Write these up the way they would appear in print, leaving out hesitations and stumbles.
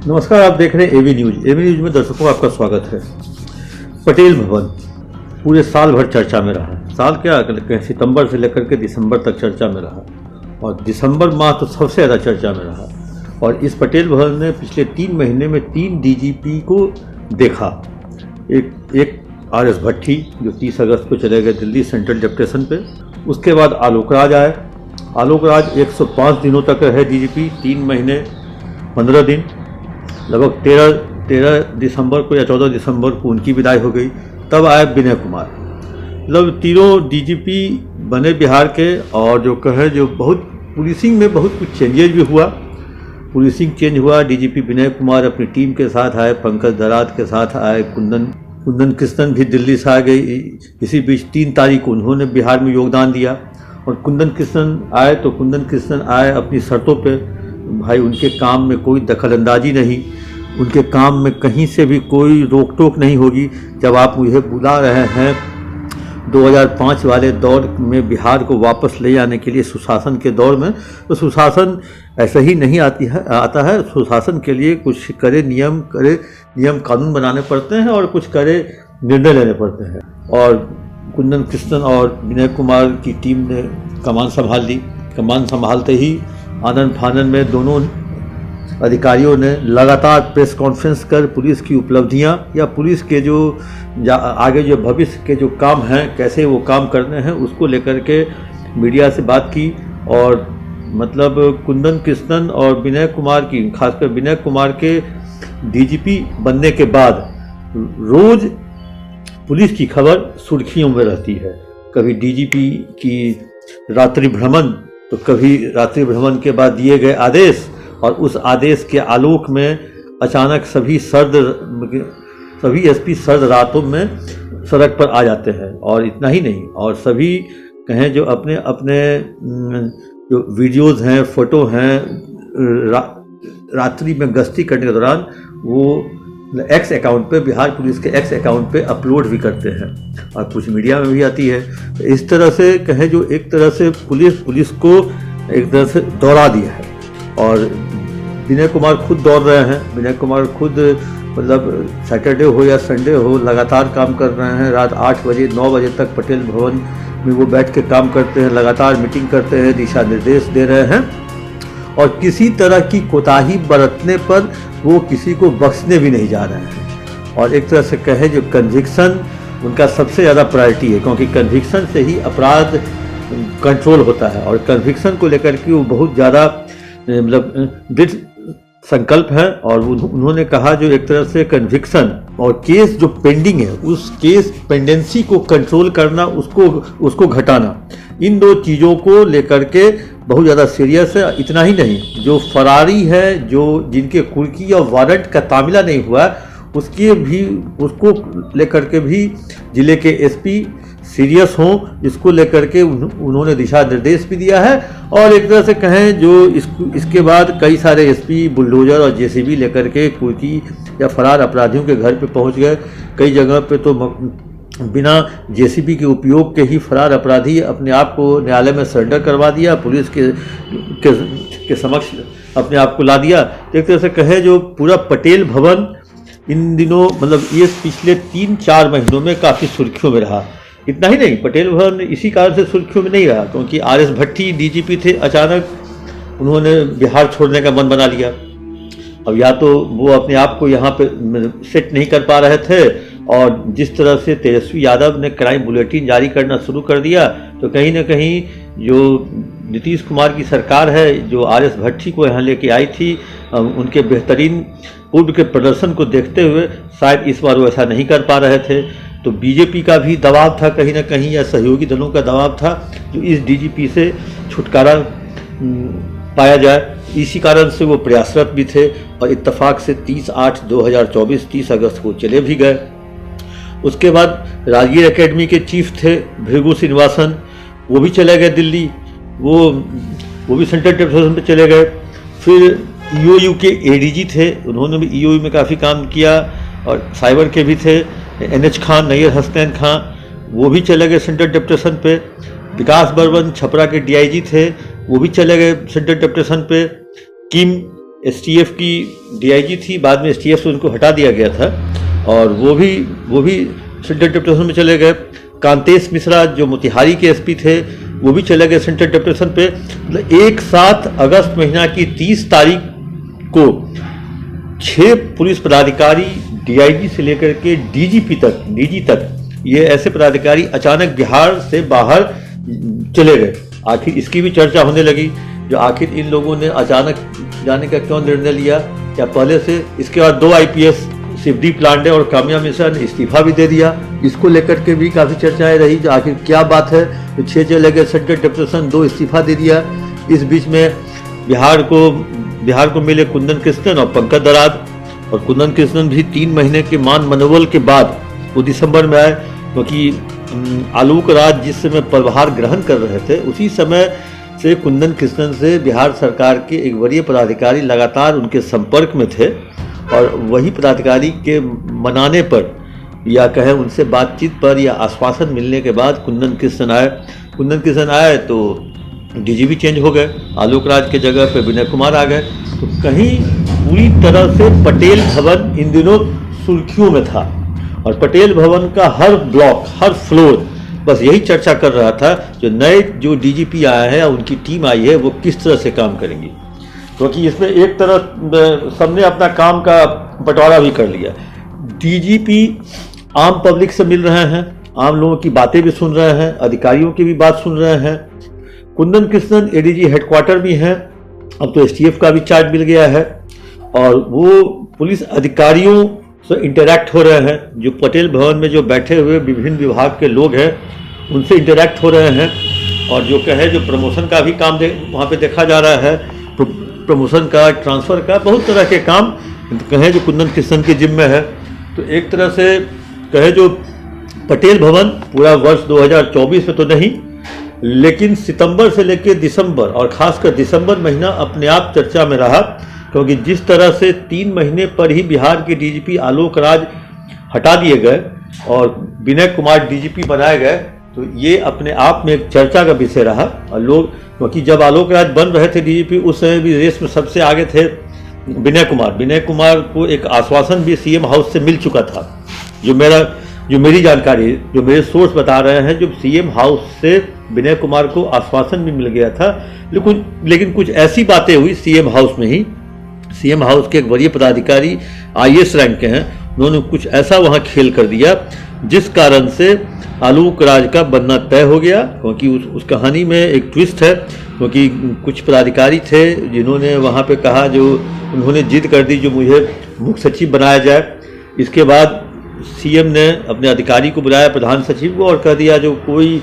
नमस्कार, आप देख रहे हैं एवी न्यूज। एवी न्यूज में दर्शकों का आपका स्वागत है। पटेल भवन पूरे साल भर चर्चा में रहा। साल क्या, सितंबर से लेकर के दिसंबर तक चर्चा में रहा और दिसंबर माह तो सबसे ज़्यादा चर्चा में रहा। और इस पटेल भवन ने पिछले 3 महीने में 3 डीजीपी को देखा। एक आर.एस. भट्टी जो 30 अगस्त को चले गए दिल्ली सेंट्रल डेप्यूटेशन पे। उसके बाद आलोक राज आए। आलोक राज 105 दिनों तक रहे डीजीपी, 3 महीने 15 दिन, लगभग 13 दिसंबर को या 14 दिसंबर को उनकी विदाई हो गई। तब आए विनय कुमार। मतलब तीनों डीजीपी बने बिहार के। और जो बहुत पुलिसिंग में बहुत कुछ चेंजेज भी हुआ। पुलिसिंग चेंज हुआ। डीजीपी विनय कुमार अपनी टीम के साथ आए, पंकज दराद के साथ आए, कुंदन कृष्णन भी दिल्ली से आ गई। इसी बीच 3 तारीख को उन्होंने बिहार में योगदान दिया। और कुंदन कृष्णन आए अपनी शर्तों पे। भाई उनके काम में कोई दखलंदाजी नहीं, उनके काम में कहीं से भी कोई रोक टोक नहीं होगी। जब आप मुझे बुला रहे हैं 2005 वाले दौर में बिहार को वापस ले जाने के लिए, सुशासन के दौर में, तो सुशासन ऐसे ही नहीं आता है। सुशासन के लिए कुछ नियम कानून बनाने पड़ते हैं और कुछ निर्णय लेने पड़ते हैं। और कुंदन कृष्णन और विनय कुमार की टीम ने कमान संभाल ली। कमान संभालते ही आनंद फानन में दोनों अधिकारियों ने लगातार प्रेस कॉन्फ्रेंस कर पुलिस की उपलब्धियां या पुलिस के आगे जो भविष्य के जो काम हैं, कैसे वो काम करने हैं, उसको लेकर के मीडिया से बात की। और मतलब कुंदन कृष्णन और विनय कुमार की, खासकर विनय कुमार के डीजीपी बनने के बाद रोज पुलिस की खबर सुर्खियों में रहती है। कभी डीजीपी की रात्रि भ्रमण, तो कभी रात्रि भ्रमण के बाद दिए गए आदेश, और उस आदेश के आलोक में अचानक सभी एसपी सर्द रातों में सड़क पर आ जाते हैं। और इतना ही नहीं, और सभी कहें जो अपने जो वीडियोज़ हैं, फ़ोटो हैं, रात्रि में गश्ती करने के दौरान वो एक्स अकाउंट पे, बिहार पुलिस के एक्स अकाउंट पे अपलोड भी करते हैं और कुछ मीडिया में भी आती है। तो इस तरह से कहें जो एक तरह से पुलिस को एक तरह से दौड़ा दिया है। और विनय कुमार खुद दौड़ रहे हैं। विनय कुमार खुद मतलब सैटरडे हो या संडे हो लगातार काम कर रहे हैं। रात 8 बजे 9 बजे तक पटेल भवन में वो बैठ के काम करते हैं, लगातार मीटिंग करते हैं, दिशा निर्देश दे रहे हैं। और किसी तरह की कोताही बरतने पर वो किसी को बख्शने भी नहीं जा रहे हैं। और एक तरह से कहे जो कन्विक्शन उनका सबसे ज़्यादा प्रायोरिटी है, क्योंकि कन्विक्शन से ही अपराध कंट्रोल होता है। और कन्विक्शन को लेकर के वो बहुत ज़्यादा मतलब दृढ़ संकल्प है। और उन्होंने कहा जो एक तरह से कन्विक्शन और केस जो पेंडिंग है, उस केस पेंडेंसी को कंट्रोल करना, उसको घटाना, इन 2 चीज़ों को लेकर के बहुत ज़्यादा सीरियस है। इतना ही नहीं, जो फरारी है, जिनके कुर्की और वारंट का तामिला नहीं हुआ, उसको लेकर के भी जिले के एसपी सीरियस हों, इसको लेकर के उन्होंने दिशा निर्देश भी दिया है। और एक तरह से कहें जो इसके बाद कई सारे एसपी बुलडोजर और जेसीबी लेकर के कुर्की या फरार अपराधियों के घर पे पहुंच गए। कई जगह पे तो बिना जेसीबी के उपयोग के ही फरार अपराधी अपने आप को न्यायालय में सरेंडर करवा दिया, पुलिस के समक्ष अपने आप को ला दिया। एक तरह से कहे जो पूरा पटेल भवन इन दिनों मतलब ये पिछले 3-4 महीनों में काफ़ी सुर्खियों में रहा। इतना ही नहीं, पटेल भवन इसी कारण से सुर्खियों में नहीं रहा क्योंकि आर.एस. भट्टी डीजीपी थे। अचानक उन्होंने बिहार छोड़ने का मन बना लिया। अब या तो वो अपने आप को यहाँ पे सेट नहीं कर पा रहे थे, और जिस तरह से तेजस्वी यादव ने क्राइम बुलेटिन जारी करना शुरू कर दिया, तो कहीं ना कहीं जो नीतीश कुमार की सरकार है, जो आर.एस. भट्टी को यहाँ लेके आई थी, उनके बेहतरीन पूर्व के प्रदर्शन को देखते हुए शायद इस बार वो ऐसा नहीं कर पा रहे थे। तो बीजेपी का भी दबाव था कहीं ना कहीं, या सहयोगी दलों का दबाव था जो इस डीजीपी से छुटकारा पाया जाए। इसी कारण से वो प्रयासरत भी थे और इत्तेफाक से 30/8/2024 30 अगस्त को चले भी गए। उसके बाद राजगीर एकेडमी के चीफ थे भृगु श्रीनिवासन, वो भी चले गए दिल्ली। वो भी सेंट्रल डेप्यूटेशन पे चले गए। फिर ईओयू के एडीजी थे, उन्होंने भी ईओयू में काफ़ी काम किया। और साइबर के भी थे NH खान, नैयर हसनैन खान, वो भी चले गए सेंट्रल डेप्यूटेशन पे। विकास बर्मन छपरा के डीआईजी थे, वो भी चले गए सेंट्रल डेप्यूटेशन पे। किम एसटीएफ की डीआईजी थी, बाद में एसटीएफ से उनको हटा दिया गया था और वो भी सेंट्रल डिप्यूटेशन में चले गए। कांतेश मिश्रा जो मोतिहारी के एसपी थे वो भी चले गए सेंट्रल डिप्यूटेशन पे। मतलब एक साथ अगस्त महीना की 30 तारीख को 6 पुलिस पदाधिकारी डीआईजी से लेकर के डीजीपी तक, डीजी तक, ये ऐसे पदाधिकारी अचानक बिहार से बाहर चले गए। आखिर इसकी भी चर्चा होने लगी, जो आखिर इन लोगों ने अचानक जाने का क्यों निर्णय लिया, क्या पहले से। इसके बाद 2 आईपीएस शिवदीप लांडे और काम्या मिश्रा ने इस्तीफा भी दे दिया। इसको लेकर के भी काफ़ी चर्चाएं रही, जो आखिर क्या बात है। तो 6 चले गए सेंट्रल डिप्यूटेशन, 2 इस्तीफा दे दिया। इस बीच में बिहार को मिले कुंदन कृष्णन और पंकज दराद, और कुंदन कृष्णन भी 3 महीने के मान मनोबल के बाद वो दिसंबर में आए, क्योंकि आलोक राज जिस समय पदभार ग्रहण कर रहे थे उसी समय से कुंदन कृष्णन से बिहार सरकार के एक वरीय पदाधिकारी लगातार उनके संपर्क में थे, और वही पदाधिकारी के मनाने पर या कहें उनसे बातचीत पर या आश्वासन मिलने के बाद कुंदन कृष्णन आए तो डीजीपी चेंज हो गए, आलोक राज के जगह पे विनय कुमार आ गए। तो कहीं पूरी तरह से पटेल भवन इन दिनों सुर्खियों में था, और पटेल भवन का हर ब्लॉक, हर फ्लोर बस यही चर्चा कर रहा था जो डीजीपी आया है या उनकी टीम आई है वो किस तरह से काम करेंगी। क्योंकि इसमें एक तरह सबने अपना काम का बंटवारा भी कर लिया। डीजीपी आम पब्लिक से मिल रहे हैं, आम लोगों की बातें भी सुन रहे हैं, अधिकारियों की भी बात सुन रहे हैं। कुंदन कृष्णन एडीजी हेडक्वार्टर भी हैं, अब तो एसटीएफ का भी चार्ज मिल गया है, और वो पुलिस अधिकारियों से इंटरैक्ट हो रहे हैं। जो पटेल भवन में जो बैठे हुए विभिन्न विभाग के लोग हैं उनसे इंटरैक्ट हो रहे हैं, और जो जो प्रमोशन का भी काम वहाँ पे देखा जा रहा है, प्रमोशन का, ट्रांसफ़र का, बहुत तरह के काम जो कुंदन कृष्णन के जिम्मे है। तो एक तरह से जो पटेल भवन पूरा वर्ष 2024 में तो नहीं, लेकिन सितंबर से लेकर दिसंबर, और खासकर दिसंबर महीना अपने आप चर्चा में रहा, क्योंकि जिस तरह से 3 महीने पर ही बिहार के डीजीपी आलोक राज हटा दिए गए और विनय कुमार डीजीपी बनाए गए, तो ये अपने आप में एक चर्चा का विषय रहा। और लोग, क्योंकि जब आलोक राज बन रहे थे डीजीपी उस समय भी रेस में सबसे आगे थे विनय कुमार को एक आश्वासन भी सीएम हाउस से मिल चुका था। जो मेरी जानकारी, जो मेरे सोर्स बता रहे हैं, जो सीएम हाउस से विनय कुमार को आश्वासन भी मिल गया था, लेकिन कुछ ऐसी बातें हुई सीएम हाउस में ही। सीएम हाउस के एक वरीय पदाधिकारी आईएएस रैंक के हैं, उन्होंने कुछ ऐसा वहाँ खेल कर दिया जिस कारण से आलोक राज का बनना तय हो गया। क्योंकि उस कहानी में एक ट्विस्ट है, क्योंकि कुछ पदाधिकारी थे जिन्होंने वहाँ पे कहा, जो उन्होंने जिद कर दी जो मुझे मुख्य सचिव बनाया जाए। इसके बाद सीएम ने अपने अधिकारी को बुलाया, प्रधान सचिव को, और कह दिया जो कोई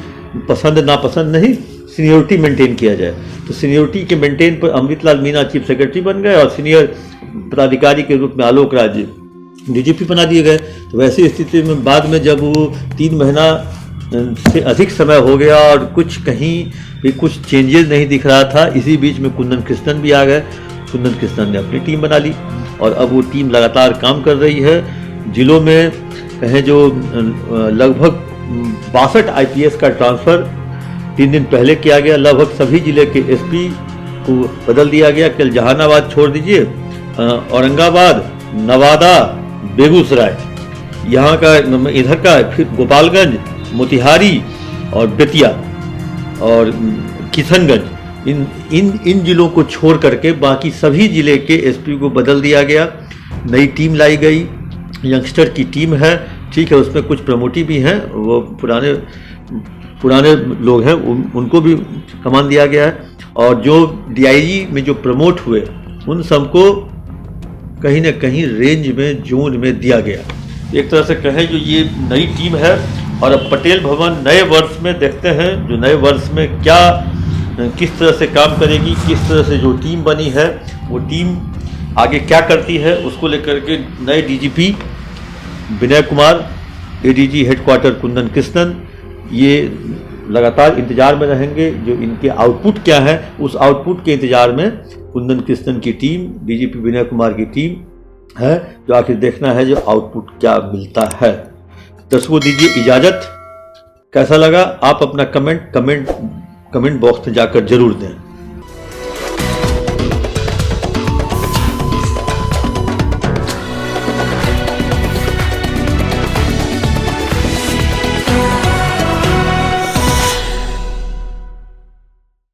पसंद नापसंद नहीं, सीनियोरिटी मेंटेन किया जाए। तो सीनियोरिटी के मेंटेन पर अमृतलाल मीना चीफ सेक्रेटरी बन गए और सीनियर पदाधिकारी के रूप में आलोक राज डीजीपी बना दिए गए। तो वैसी स्थिति में बाद में जब वो 3 महीना से अधिक समय हो गया और कहीं भी कुछ चेंजेस नहीं दिख रहा था, इसी बीच में कुंदन कृष्णन भी आ गए। कुंदन कृष्णन ने अपनी टीम बना ली और अब वो टीम लगातार काम कर रही है। जिलों में जो लगभग 62 आईपीएस का ट्रांसफ़र 3 दिन पहले किया गया। लगभग सभी जिले के एसपी को बदल दिया गया। कल जहानाबाद छोड़ दीजिए, औरंगाबाद, नवादा, बेगूसराय, यहाँ का, इधर का, फिर गोपालगंज, मोतिहारी और बेतिया और किशनगंज, इन जिलों को छोड़ करके बाकी सभी जिले के एसपी को बदल दिया गया। नई टीम लाई गई, यंगस्टर की टीम है, ठीक है, उसमें कुछ प्रमोटी भी हैं, वो पुराने लोग हैं, उनको भी कमान दिया गया है। और जो डीआईजी में जो प्रमोट हुए उन सबको कहीं ना कहीं रेंज में, जोन में दिया गया। एक तरह से कहें जो ये नई टीम है। और अब पटेल भवन नए वर्ष में देखते हैं जो नए वर्ष में किस तरह से काम करेगी, किस तरह से जो टीम बनी है वो टीम आगे क्या करती है, उसको लेकर के नए DGP Vinay Kumar, ADG headquarter Kundan Krishnan, ये लगातार इंतजार में रहेंगे। जो इनके आउटपुट क्या है, उस आउटपुट के इंतजार में कुंदन कृष्णन की टीम, डीजीपी विनय कुमार की टीम है, जो आखिर देखना है जो आउटपुट क्या मिलता है। दर्शकों, दीजिए इजाज़त। कैसा लगा आप अपना कमेंट बॉक्स में जाकर जरूर दें।